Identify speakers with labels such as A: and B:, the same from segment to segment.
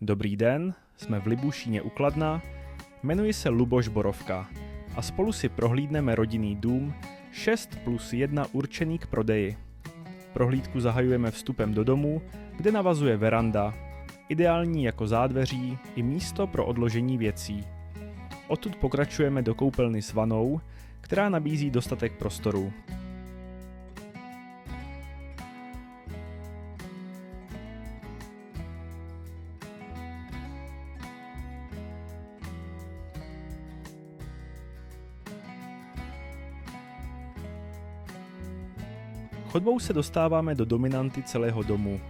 A: Dobrý den, jsme v Libušíně u Kladna, jmenuji se Luboš Borovka a spolu si prohlídneme rodinný dům 6+1 určený k prodeji. Prohlídku zahajujeme vstupem do domu, kde navazuje veranda, ideální jako zádveří i místo pro odložení věcí. Odtud pokračujeme do koupelny s vanou, která nabízí dostatek prostoru. Chodbou se dostáváme do dominanty celého domu,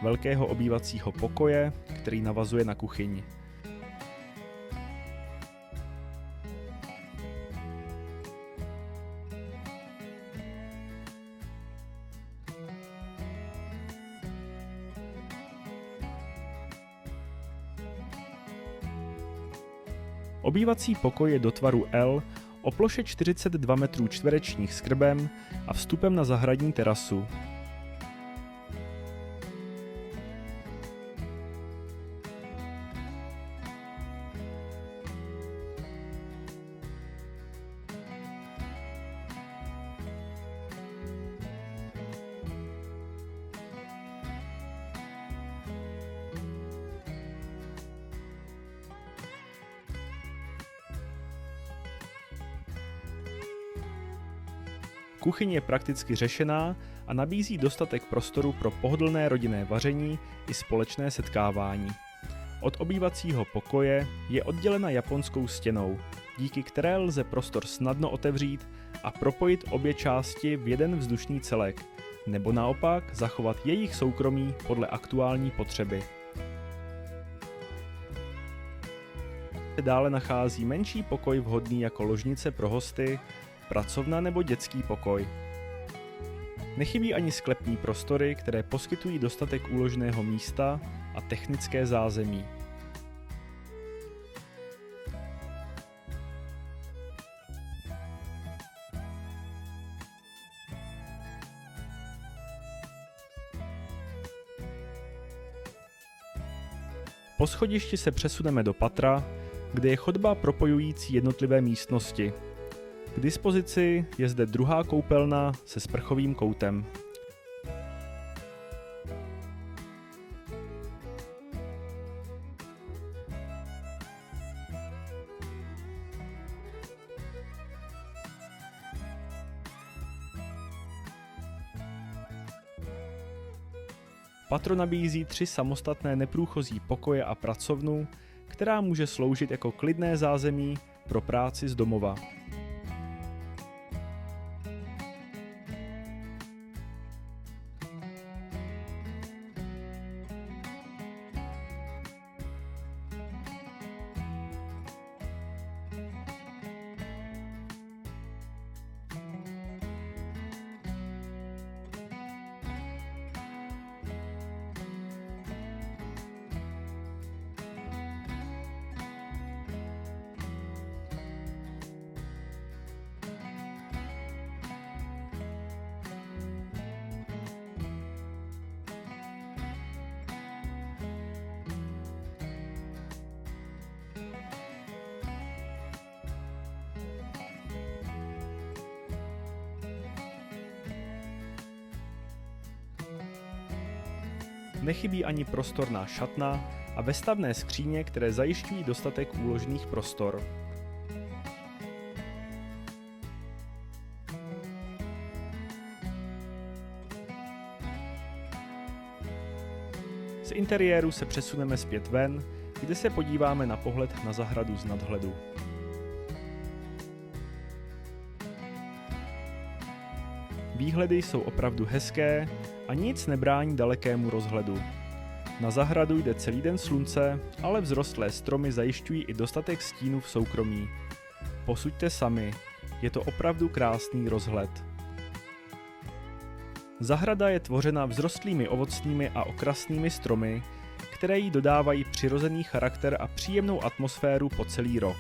A: velkého obývacího pokoje, který navazuje na kuchyni. Obývací pokoj je do tvaru L o ploše 42 m2 s krbem a vstupem na zahradní terasu. Kuchyň je prakticky řešená a nabízí dostatek prostoru pro pohodlné rodinné vaření i společné setkávání. Od obývacího pokoje je oddělena japonskou stěnou, díky které lze prostor snadno otevřít a propojit obě části v jeden vzdušný celek, nebo naopak zachovat jejich soukromí podle aktuální potřeby. Dále nachází menší pokoj vhodný jako ložnice pro hosty, pracovna nebo dětský pokoj. Nechybí ani sklepní prostory, které poskytují dostatek úložného místa a technické zázemí. Po schodišti se přesuneme do patra, kde je chodba propojující jednotlivé místnosti. K dispozici je zde druhá koupelna se sprchovým koutem. Patro nabízí 3 samostatné neprůchozí pokoje a pracovnu, která může sloužit jako klidné zázemí pro práci z domova. Nechybí ani prostorná šatna a vestavné skříně, které zajišťují dostatek úložných prostor. Z interiéru se přesuneme zpět ven, kde se podíváme na pohled na zahradu z nadhledu. Výhledy jsou opravdu hezké a nic nebrání dalekému rozhledu. Na zahradu jde celý den slunce, ale vzrostlé stromy zajišťují i dostatek stínu v soukromí. Posuďte sami, je to opravdu krásný rozhled. Zahrada je tvořena vzrostlými ovocnými a okrasnými stromy, které jí dodávají přirozený charakter a příjemnou atmosféru po celý rok.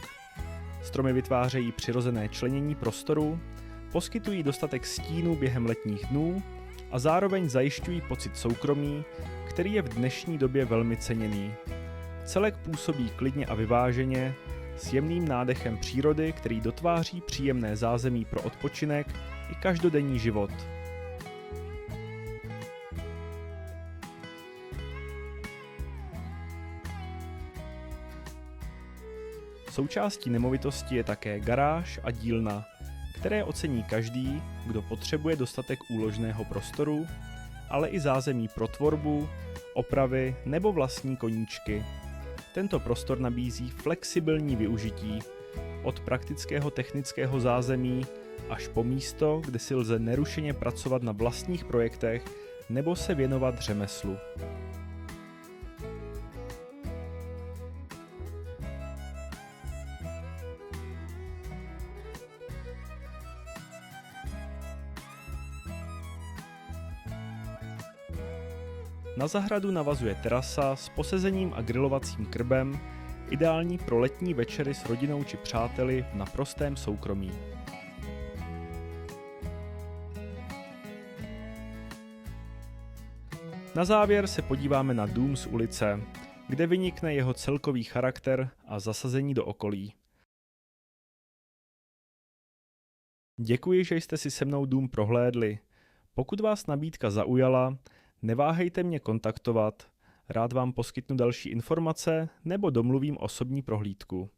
A: Stromy vytvářejí přirozené členění prostoru, poskytují dostatek stínu během letních dnů a zároveň zajišťují pocit soukromí, který je v dnešní době velmi ceněný. Celek působí klidně a vyváženě, s jemným nádechem přírody, který dotváří příjemné zázemí pro odpočinek i každodenní život. Součástí nemovitosti je také garáž a dílna, které ocení každý, kdo potřebuje dostatek úložného prostoru, ale i zázemí pro tvorbu, opravy nebo vlastní koníčky. Tento prostor nabízí flexibilní využití, od praktického technického zázemí až po místo, kde si lze nerušeně pracovat na vlastních projektech nebo se věnovat řemeslu. Na zahradu navazuje terasa s posezením a grilovacím krbem, ideální pro letní večery s rodinou či přáteli v naprostém soukromí. Na závěr se podíváme na dům z ulice, kde vynikne jeho celkový charakter a zasazení do okolí. Děkuji, že jste si se mnou dům prohlédli. Pokud vás nabídka zaujala, neváhejte mě kontaktovat, rád vám poskytnu další informace nebo domluvím osobní prohlídku.